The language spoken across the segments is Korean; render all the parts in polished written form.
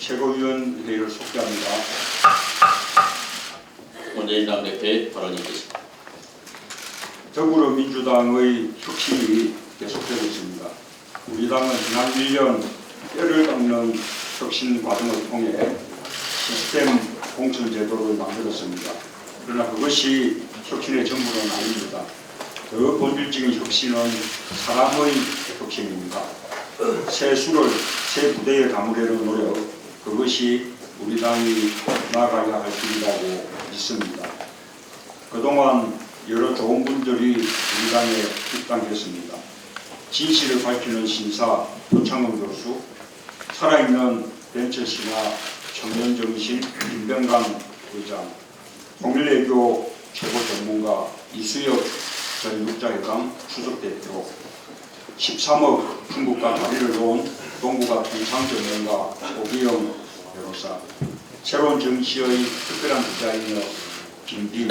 최고위원회의를 속개합니다. 원내인당 대표의 발언이 있겠습니다. 더불어민주당의 혁신이 계속되고 있습니다. 우리 당은 지난 1년 뼈를 깎는 혁신 과정을 통해 시스템 공천 제도를 만들었습니다. 그러나 그것이 혁신의 전부는 아닙니다. 더 본질적인 혁신은 사람의 혁신입니다. 새 수를 새 부대에 담으려는 노력, 그것이 우리 당이 나아가야 할 길이라고 믿습니다. 그동안 여러 좋은 분들이 우리 당에 입당했습니다. 진실을 밝히는 신사 표창원 교수, 살아있는 벤처신화 청년정신 김병관 의장, 통일외교 최고 전문가 이수혁 전 육자회장 수석대표, 13억 중국과 다리를 놓은 동북아 통상전문가 오기영 변호사, 새로운 정치의 특별한 부자이며 김빈,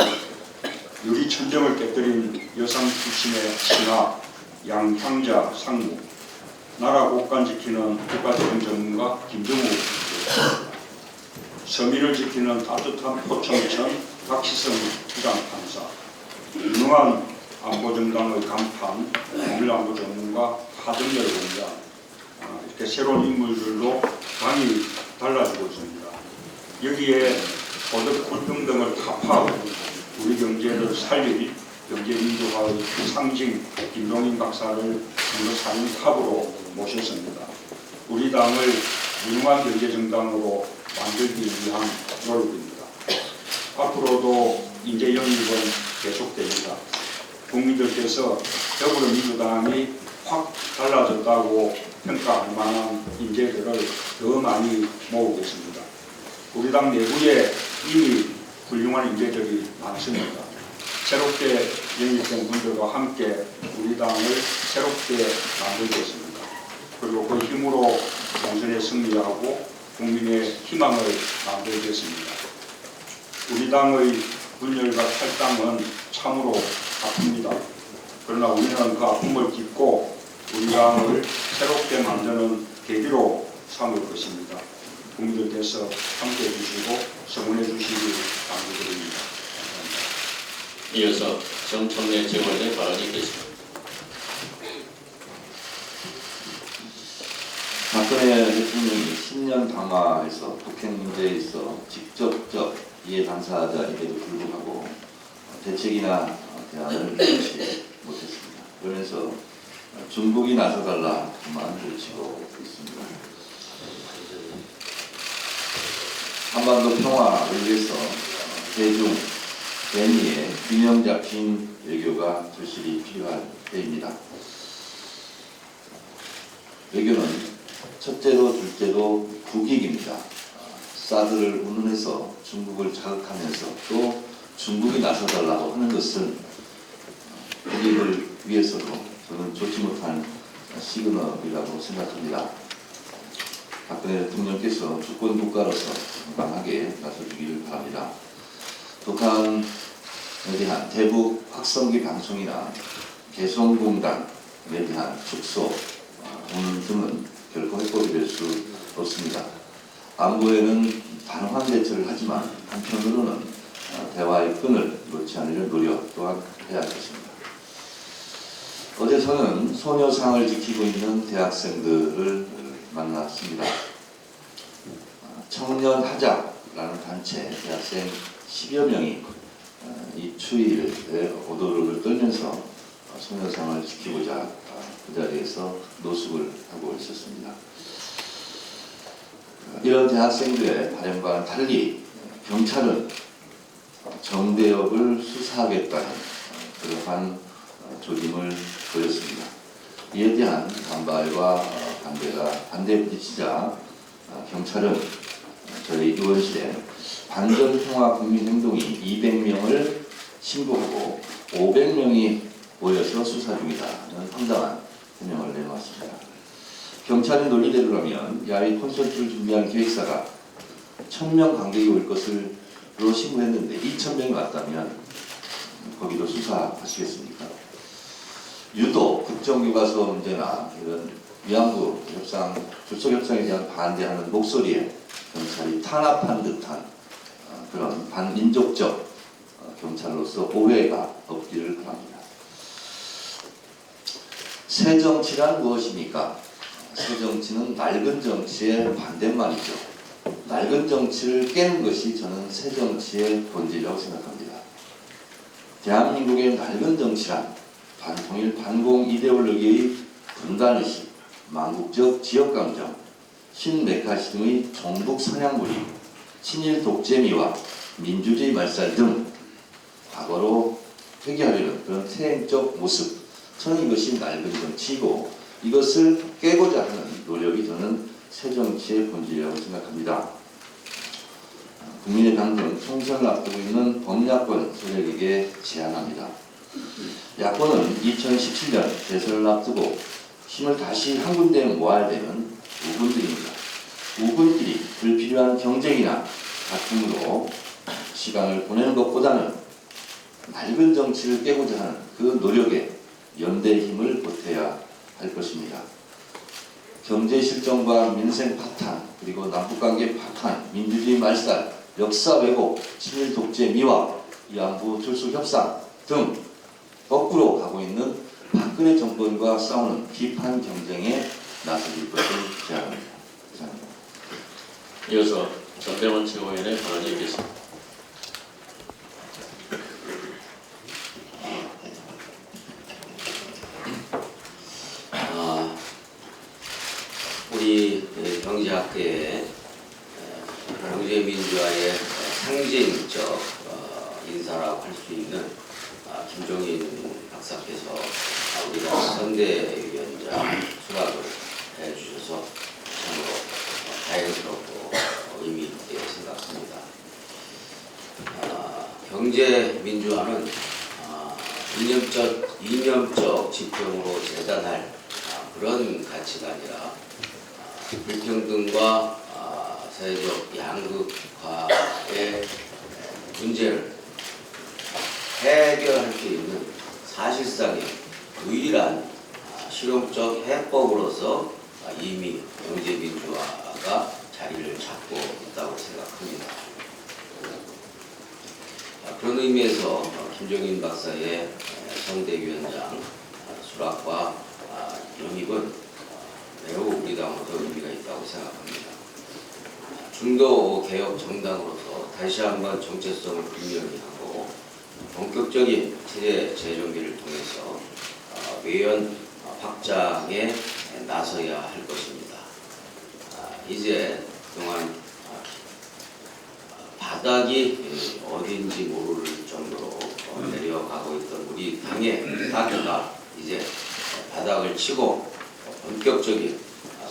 유리천정을 깨뜨린 여성 출신의 신하 양향자 상무, 나라 국간 지키는 국가적인 전문가 김정우, 서민을 지키는 따뜻한 포청천 박시성 부장판사, 유능한 안보정당의 간판 통일안보 전문가 하정열 원장, 이렇게 새로운 인물들로 당이 달라지고 있습니다. 여기에 소득 불평등을 타파하고 우리 경제를 살릴 경제민주화의 상징 김동인 박사를 중도사님 탑으로 모셨습니다. 우리 당을 유능한 경제정당으로 만들기 위한 노력입니다. 앞으로도 인재 영입은 계속됩니다. 국민들께서 더불어민주당이 확 달라졌다고 평가할 만한 인재들을 더 많이 모으고 있습니다. 우리 당 내부에 이미 훌륭한 인재들이 많습니다. 새롭게 영입된 분들과 함께 우리 당을 새롭게 만들겠습니다. 그리고 그 힘으로 총선에 승리하고 국민의 희망을 만들겠습니다. 우리 당의 분열과 탈당은 참으로 아픕니다. 그러나 우리는 그 아픔을 딛고 우리 당을 새롭게 만드는 계기로 삼을 것입니다. 국민들께서 함께해 주시고 성원해 주시기 당부드립니다. 이어서 정청래 최고위원의 발언이 있겠습니다. 박근혜 대통령이 신년 강화에서 북핵 문제에 있어 직접적 이해 당사자임에도 불구하고 대책이나 대안을 내놓지 못했습니다. 그러면서 중국이 나서달라만 외치고 있습니다. 한반도 평화를 위해서 대중, 대미의 균형 잡힌 외교가 절실히 필요할 때입니다. 외교는 첫째로 둘째로 국익입니다. 사드를 운운해서 중국을 자극하면서 또 중국이 나서달라고 하는 것은 국익을 위해서도 저는 좋지 못한 시그널이라고 생각합니다. 박근혜 대통령께서 주권 국가로서 강하게 나서주길 바랍니다. 북한에 대한 대북 확성기 방송이나 개성공단에 대한 축소, 운운 등은 결코 해법이 될 수 없습니다. 안보에는 단호한 대처를 하지만 한편으로는 대화의 끈을 놓지 않으려 노력 또한 해야 하겠습니다. 어제 저는 소녀상을 지키고 있는 대학생들을 만났습니다. 청년하자라는 단체 대학생 10여 명이 이 추위에 오도를 떨면서 소녀상을 지키고자 그 자리에서 노숙을 하고 있었습니다. 이런 대학생들의 발언과는 달리 경찰은 정대협을 수사하겠다는 그러한 조짐을 보였습니다. 이에 대한 반발과 반대에 부딪히자 경찰은 저희 의원실에 반전평화 국민행동이 200명을 신고하고 500명이 모여서 수사 중이다는 황당한 해명을 내놓았습니다. 경찰의 논리대로라면 야외 콘서트를 준비한 기획사가 1000명 관객이 올 것으로 신고했는데 2000명이 왔다면 거기도 수사하시겠습니까? 유독 국정교과서 문제나 이런 위안부 협상, 출석 협상에 대한 반대하는 목소리에 경찰이 탄압한 듯한 그런 반민족적 경찰로서 오해가 없기를 바랍니다. 새 정치란 무엇입니까? 새 정치는 낡은 정치의 반대말이죠. 낡은 정치를 깨는 것이 저는 새 정치의 본질이라고 생각합니다. 대한민국의 낡은 정치란 반통일 반공 이데올로기의 분단의식, 망국적 지역감정, 신메카시 등의 종북 성향무리, 친일 독재미와 민주주의 말살 등 과거로 회귀하려는 그런 퇴행적 모습, 저는 이것이 낡은 정치이고 이것을 깨고자 하는 노력이 저는 새 정치의 본질이라고 생각합니다. 국민의당 등 총선을 앞두고 있는 범야권 세력에게 제안합니다. 야권은 2017년 대선을 앞두고 힘을 다시 한 군데에 모아야 되는 우군들입니다. 우군끼리 불필요한 경쟁이나 다툼으로 시간을 보내는 것보다는 낡은 정치를 깨고자 하는 그 노력에 연대의 힘을 보태야 할 것입니다. 경제 실정과 민생 파탄, 그리고 남북관계 파탄, 민주주의 말살, 역사 왜곡, 친일 독재 미화, 위안부 출소 협상 등 거꾸로 가고 있는 박근혜 정권과 싸우는 비판 경쟁에 나서길 것을 제안합니다. 감사합니다. 이어서 전대원 최고위원의 발언이 있겠습니다. 우리 경제학계의 경제민주화의 상징적 인사라고 할 수 있는 김종인 박사께서 우리가 선대위원장 수락을 해주셔서 참으로 다행스럽고 의미 있게 생각합니다. 경제민주화는 이념적 지평으로 재단할 그런 가치가 아니라 불평등과 사회적 양극화의 문제를 해결할 수 있는 사실상의 유일한 실용적 해법으로서 이미 경제민주화가 자리를 잡고 있다고 생각합니다. 그런 의미에서 김종인 박사의 선대위원장 수락과 영입은 매우 우리 당으로도 의미가 있다고 생각합니다. 중도 개혁 정당으로서 다시 한번 정체성을 분명히 하고 본격적인 체제 재정비를 통해서 외연 확장에 나서야 할 것입니다. 이제 그동안 바닥이 어딘지 모를 정도로 내려가고 있던 우리 당의 사기가 이제 바닥을 치고 본격적인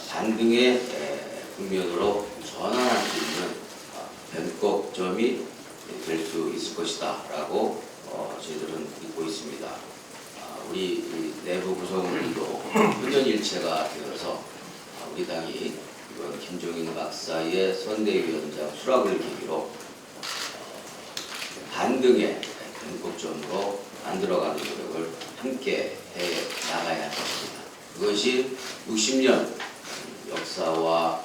반등의 국면으로 전환할 수 있는 변곡점이 될 수 있을 것이다 라고 저희들은 믿고 있습니다. 우리 내부 구성원들도 훈련일체가 되어서 우리 당이 이번 김종인 박사의 선대위원장 수락을 계기로 반등의 변곡점으로 만들어가는 노력을 함께 해 나가야 합니다. 그것이 60년 역사와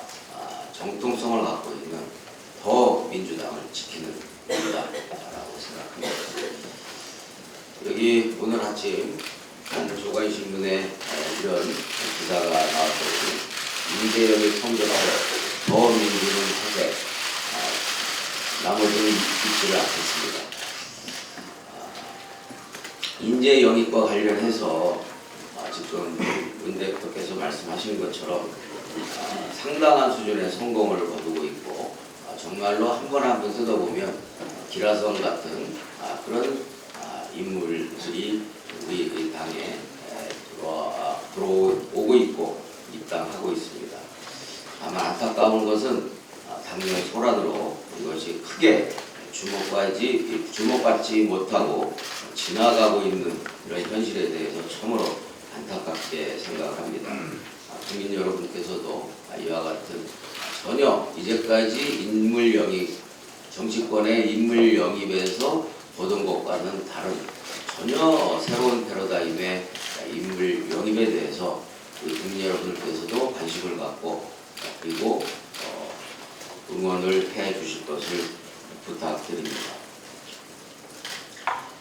정통성을 갖고 있는 더 민주당을 지키는 일이다라고 생각합니다. 여기 오늘 아침 한 조간신문에 이런 기사가 나왔더니 인재영이 통제하고 더 민주는 사세, 나머지는 있지를 않겠습니다. 인재 영입과 관련해서 지금 문 대표께서 말씀하신 것처럼 상당한 수준의 성공을 거두고 있고 정말로 한 번 한 번 뜯어보면 기라성 같은 그런 인물들이 우리 당에 들어오고 있고 입당하고 있습니다. 다만 안타까운 것은 당내 소란으로 이것이 크게 주목받지 못하고 지나가고 있는 이런 현실에 대해서 참으로 안타깝게 생각을 합니다. 국민 여러분께서도 이와 같은 전혀 이제까지 정치권의 인물 영입에서 보던 것과는 다른 전혀 새로운 패러다임의 인물 영입에 대해서 국민 여러분께서도 관심을 갖고 그리고 응원을 해 주실 것을 부탁드립니다.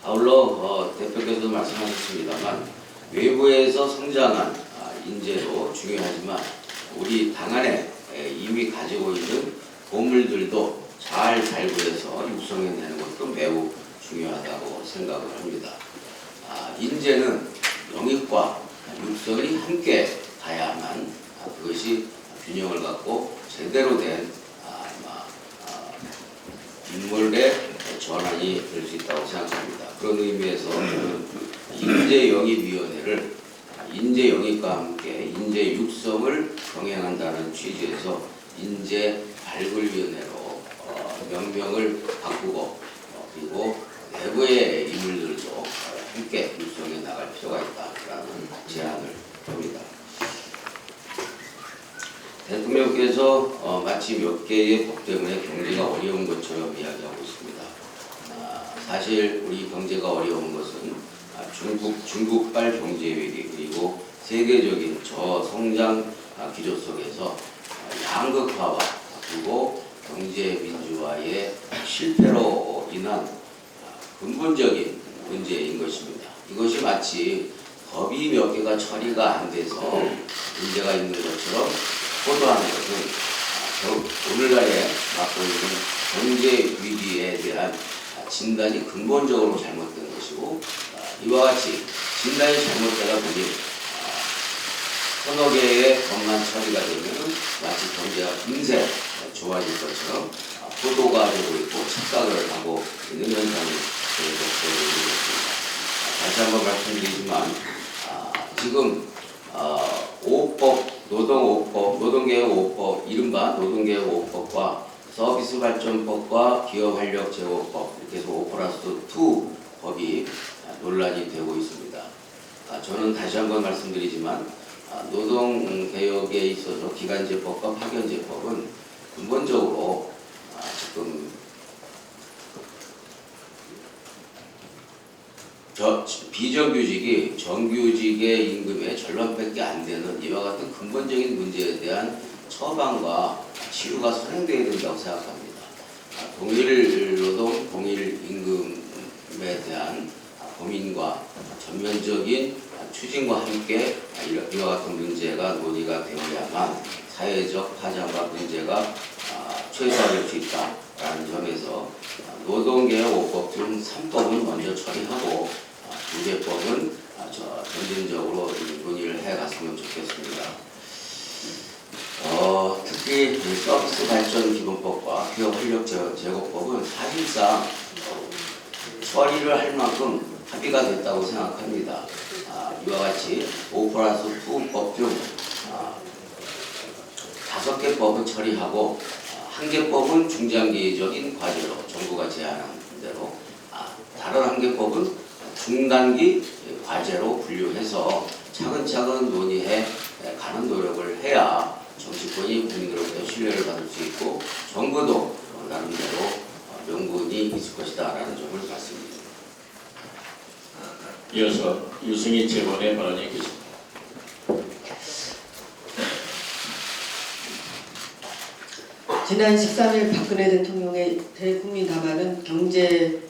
아울러 대표께서도 말씀하셨습니다만 외부에서 성장한 인재도 중요하지만 우리 당 안에 이미 가지고 있는 보물들도 잘 발굴해서 육성해내는 것도 매우 중요하다고 생각을 합니다. 인재는 영입과 육성이 함께 가야만 그것이 균형을 갖고 제대로 된 인물의 전환이 될 수 있다고 생각합니다. 그런 의미에서 인재영입위원회를 인재영입과 함께 인재 육성을 병행한다는 취지에서 인재발굴위원회로 명명을 바꾸고 그리고 내부의 인물들도 함께 육성해 나갈 필요가 있다라는 제안을 합니다. 대통령께서 마치 몇 개의 법 때문에 경제가 어려운 것처럼 이야기하고 있습니다. 사실 우리 경제가 어려운 것은 중국발 경제 위기 그리고 세계적인 저성장 기조 속에서 양극화와 그리고 경제 민주화의 실패로 인한 근본적인 문제인 것입니다. 이것이 마치 법이 몇 개가 처리가 안 돼서 문제가 있는 것처럼 포도하는 것은 오늘날에 맡고 있는 경제 위기에 대한 진단이 근본적으로 잘못된 것이고 이와 같이 진단이 잘못되다 보니 서너 개의 법만 처리가 되면 마치 경제가 금세 좋아질 것처럼 포도가 되고 있고 착각을 하고 있는 현상이 계속되고 있는 것입니다. 다시 한번 말씀드리지만 지금 5법, 노동개혁 5법, 이른바 노동개혁 5법과 서비스발전법과 기업활력제고법 이렇게 해서 5+2 법이 논란이 되고 있습니다. 저는 다시 한번 말씀드리지만 노동개혁에 있어서 기간제법과 파견제법은 근본적으로 지금 비정규직이 정규직의 임금의 절반밖에 안 되는 이와 같은 근본적인 문제에 대한 처방과 치료가 선행되어야 된다고 생각합니다. 동일 노동, 동일 임금에 대한 고민과 전면적인 추진과 함께 이와 같은 문제가 논의가 되어야만 사회적 파장과 문제가 최소화될 수 있다라는 점에서 노동개혁 5법 중 3법은 먼저 처리하고 2개법은 점진적으로 논의를 해갔으면 좋겠습니다. 특히 서비스 발전 기본법과 기업 활력 제고법은 사실상 처리를 할 만큼 합의가 됐다고 생각합니다. 이와 같이 5+2 법 중 5개 법은 처리하고 1개 법은 중장기적인 과제로 정부가 제안한 대로 다른 1개 법은 중단기 과제로 분류해서 차근차근 논의해 가는 노력을 해야 정치권이 국민으로부터 신뢰를 받을 수 있고 정부도 나름대로 명분이 있을 것이다 라는 점을 말씀드립니다. 이어서 유승희 최고의 발언이 있겠습니다. 지난 13일 박근혜 대통령의 대국민 담화는 경제면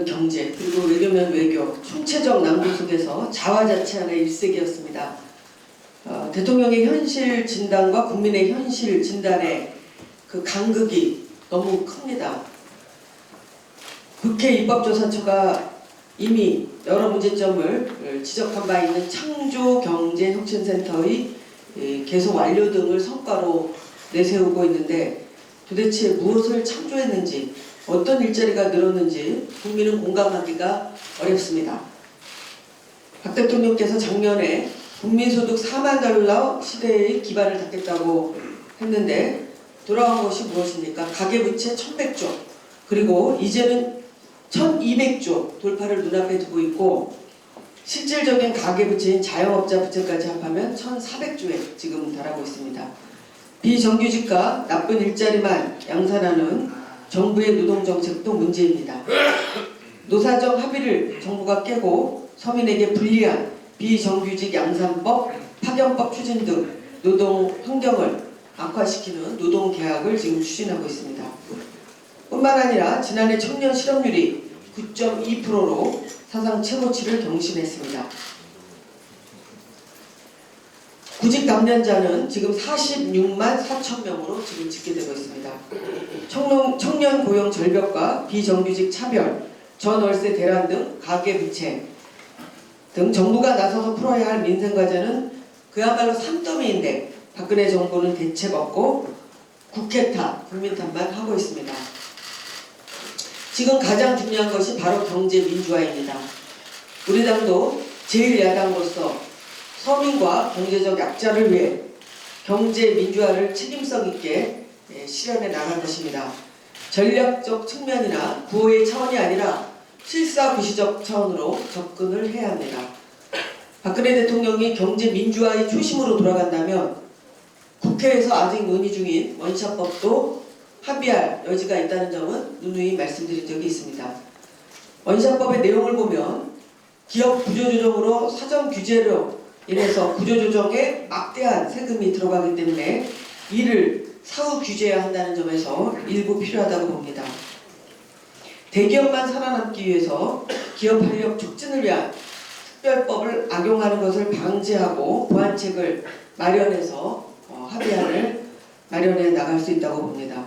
경제 그리고 외교면 외교 총체적 낭비 속에서 자화자찬의 일색이었습니다. 대통령의 현실 진단과 국민의 현실 진단의 그 간극이 너무 큽니다. 국회 입법조사처가 이미 여러 문제점을 지적한 바 있는 창조경제혁신센터의 계속 완료 등을 성과로 내세우고 있는데 도대체 무엇을 창조했는지 어떤 일자리가 늘었는지 국민은 공감하기가 어렵습니다. 박 대통령께서 작년에 국민소득 4만 달러 시대의 기반을 닫겠다고 했는데 돌아온 것이 무엇입니까? 가계부채 1100조 그리고 이제는 1200조 돌파를 눈앞에 두고 있고 실질적인 가계부채인 자영업자 부채까지 합하면 1400조에 지금 달하고 있습니다. 비정규직과 나쁜 일자리만 양산하는 정부의 노동정책도 문제입니다. 노사정 합의를 정부가 깨고 서민에게 불리한 비정규직 양산법, 파견법 추진 등 노동 환경을 악화시키는 노동계약을 지금 추진하고 있습니다. 뿐만 아니라 지난해 청년 실업률이 9.2%로 사상 최고치를 경신했습니다. 구직 감년자는 지금 46만 4천 명으로 지금 집계되고 있습니다. 청년 고용 절벽과 비정규직 차별, 전월세 대란 등 가계부채 등 정부가 나서서 풀어야 할 민생과제는 그야말로 산더미인데 박근혜 정부는 대책 없고 국회 탓, 국민 탓만 하고 있습니다. 지금 가장 중요한 것이 바로 경제 민주화입니다. 우리 당도 제1야당으로서 서민과 경제적 약자를 위해 경제 민주화를 책임성 있게 실현해 나갈 것입니다. 전략적 측면이나 구호의 차원이 아니라 실사구시적 차원으로 접근을 해야 합니다. 박근혜 대통령이 경제 민주화의 초심으로 돌아간다면 국회에서 아직 논의 중인 원샷법도 합의할 여지가 있다는 점은 누누이 말씀드린 적이 있습니다. 원샷법의 내용을 보면 기업 구조조정으로 사전 규제로 인해서 구조조정에 막대한 세금이 들어가기 때문에 이를 사후 규제해야 한다는 점에서 일부 필요하다고 봅니다. 대기업만 살아남기 위해서 기업 활력 촉진을 위한 특별법을 악용하는 것을 방지하고 보완책을 마련해서 합의안을 마련해 나갈 수 있다고 봅니다.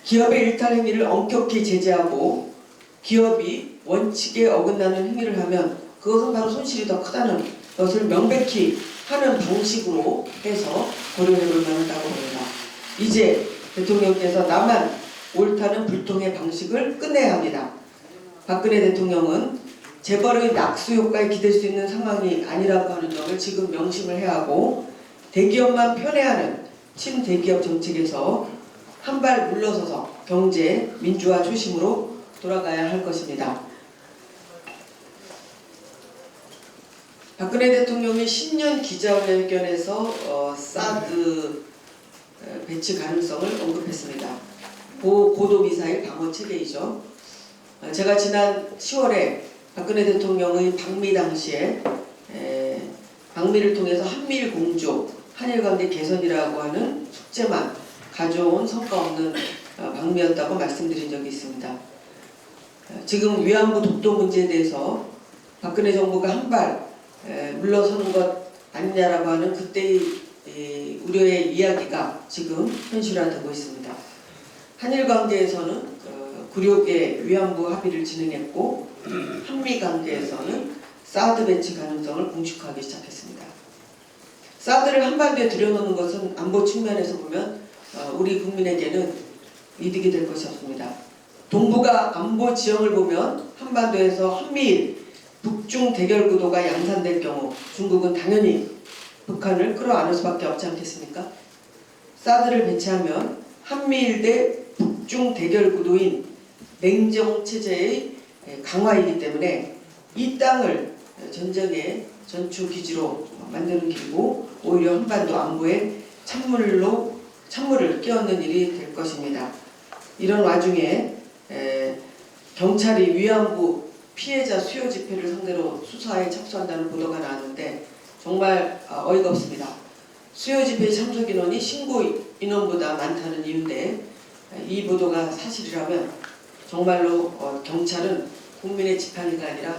기업의 일탈 행위를 엄격히 제재하고 기업이 원칙에 어긋나는 행위를 하면 그것은 바로 손실이 더 크다는 것을 명백히 하는 방식으로 해서 고려해 볼 만하다고 봅니다. 이제 대통령께서 나만 옳다는 불통의 방식을 끝내야 합니다. 박근혜 대통령은 재벌의 낙수 효과에 기댈 수 있는 상황이 아니라고 하는 점을 지금 명심을 해야 하고 대기업만 편애하는 친대기업 정책에서 한 발 물러서서 경제 민주화 초심으로 돌아가야 할 것입니다. 박근혜 대통령이 신년 기자회견에서 사드 배치 가능성을 언급했습니다. 고도미사일 방어 체계이죠. 제가 지난 10월에 박근혜 대통령의 방미 당시에 방미를 통해서 한미일 공조, 한일 관계 개선이라고 하는 숙제만 가져온 성과 없는 방미였다고 말씀드린 적이 있습니다. 지금 위안부 독도 문제에 대해서 박근혜 정부가 한 발 물러서는 것 아니냐라고 하는 그때의 우려의 이야기가 지금 현실화되고 있습니다. 한일 관계에서는 9.6의 위안부 합의를 진행했고 한미 관계에서는 사드 배치 가능성을 공식화하기 시작했습니다. 사드를 한반도에 들여놓는 것은 안보 측면에서 보면 우리 국민에게는 이득이 될 것이 없습니다. 동북아 안보 지형을 보면 한반도에서 한미일 북중 대결 구도가 양산될 경우 중국은 당연히 북한을 끌어안을 수밖에 없지 않겠습니까? 사드를 배치하면 한미일 대 북중 대결 구도인 냉정 체제의 강화이기 때문에 이 땅을 전쟁의 전추 기지로 만드는 길이고 오히려 한반도 안보에 찬물을 끼얹는 일이 될 것입니다. 이런 와중에 경찰이 위안부 피해자 수요 집회를 상대로 수사에 착수한다는 보도가 나왔는데 정말 어이가 없습니다. 수요 집회 참석 인원이 신고 인원보다 많다는 이유인데 이 보도가 사실이라면 정말로 경찰은 국민의 지팡이가 아니라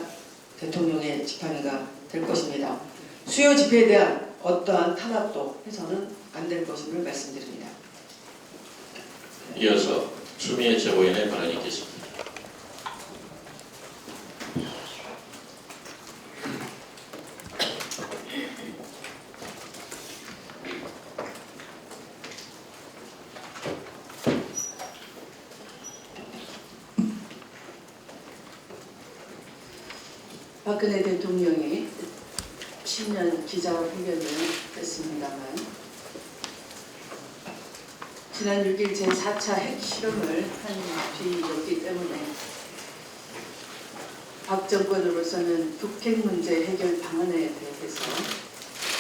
대통령의 지팡이가 될 것입니다. 수요 집회에 대한 어떠한 탄압도 해서는 안 될 것임을 말씀드립니다. 이어서 추미애 최고위원의 발언이 있겠습니다. 박근혜 대통령이 신년 기자회견을 했습니다만 지난 6일 제4차 핵실험을 한 뒤였기 때문에 박 정권으로서는 북핵 문제 해결 방안에 대해서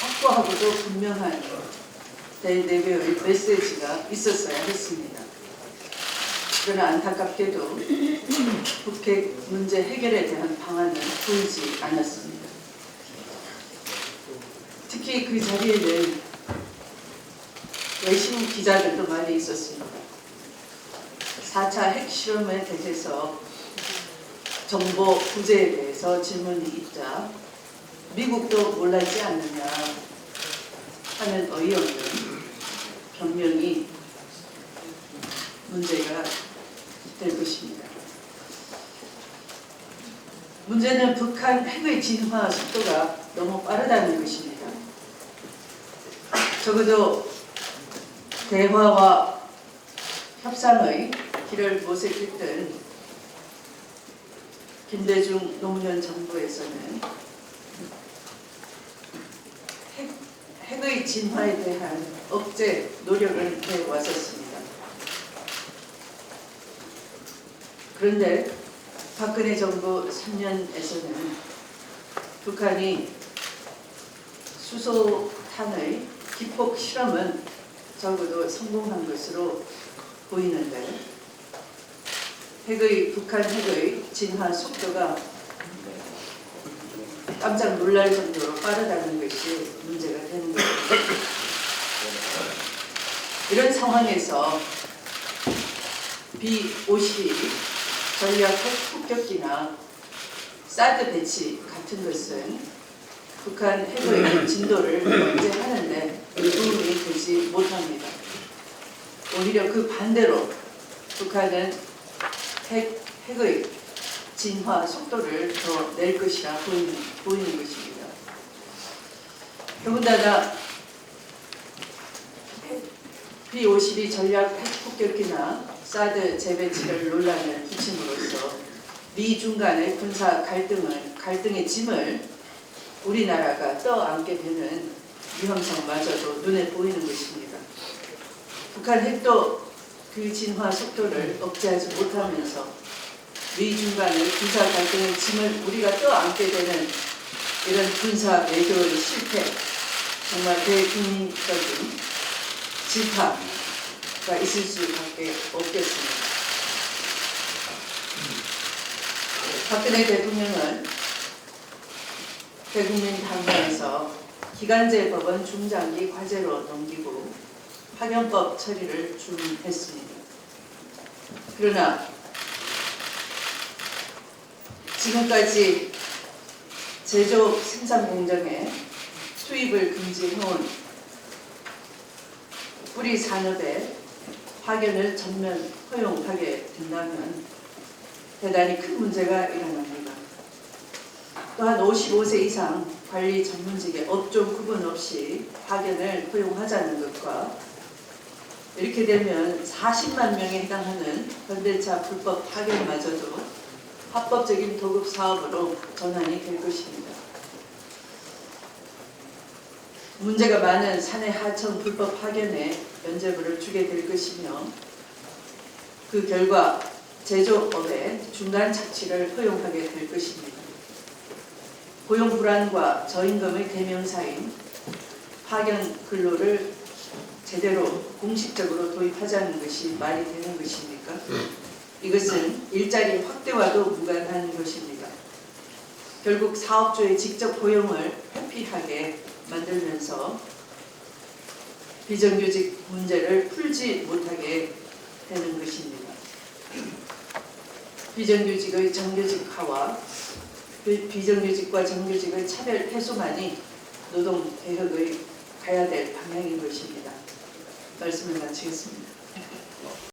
확고하고도 분명한 대내외의 메시지가 있었어야 했습니다. 그러나 안타깝게도 북핵 문제 해결에 대한 방안은 보이지 않았습니다. 특히 그 자리에는 외신 기자들도 많이 있었습니다. 4차 핵실험에 대해서 정보 부재에 대해서 질문이 있자 미국도 몰랐지 않느냐 하는 어이없는 변명이 문제가 될 것입니다. 문제는 북한 핵의 진화 속도가 너무 빠르다는 것입니다. 적어도 대화와 협상의 길을 모색했던 김대중 노무현 정부에서는 핵의 진화에 대한 억제 노력을 해왔었습니다. 그런데 박근혜 정부 3년에서는 북한이 수소탄의 기폭 실험은 적어도 성공한 것으로 보이는데 북한 핵의 진화 속도가 깜짝 놀랄 정도로 빠르다는 것이 문제가 되는 겁니다. 이런 상황에서 B-52 전략 핵 폭격기나 사드 배치 같은 것은 북한 핵의 진도를 억제하는데 도움이 되지 못합니다. 오히려 그 반대로 북한은 핵의 진화 속도를 더 낼 것이라 보이는 것입니다. 더군다나 B-52 전략 핵 폭격기나 사드 재배치를 논란을 붙임으로써 미중 간의 군사 갈등의 짐을 우리나라가 떠안게 되는 위험성마저도 눈에 보이는 것입니다. 북한 핵도 그 진화 속도를 억제하지 못하면서 미중 간의 군사 갈등의 짐을 우리가 떠안게 되는 이런 군사 외교의 실패, 정말 대국민적인 질타가 있을 수밖에 없겠습니다. 박근혜 대통령은 대국민 당내에서 기간제 법원 중장기 과제로 넘기고 파견법 처리를 준했습니다. 그러나 지금까지 제조업 생산 공정에 투입을 금지해온 뿌리 산업에 파견을 전면 허용하게 된다면 대단히 큰 문제가 일어납니다. 또한 55세 이상 관리 전문직의 업종 구분 없이 파견을 허용하자는 것과 이렇게 되면 40만 명에 해당하는 현대차 불법 파견마저도 합법적인 도급 사업으로 전환이 될 것입니다. 문제가 많은 산해 하청 불법 파견에 면죄부를 주게 될 것이며 그 결과 제조업의 중간 착취를 허용하게 될 것입니다. 고용 불안과 저임금의 대명사인 파견 근로를 제대로 공식적으로 도입하자는 것이 말이 되는 것입니까? 이것은 일자리 확대와도 무관한 것입니다. 결국 사업주의 직접 고용을 회피하게 만들면서 비정규직 문제를 풀지 못하게 되는 것입니다. 비정규직의 정규직화와 비정규직과 정규직의 차별 해소만이 노동개혁의 가야 될 방향인 것입니다. 말씀을 마치겠습니다.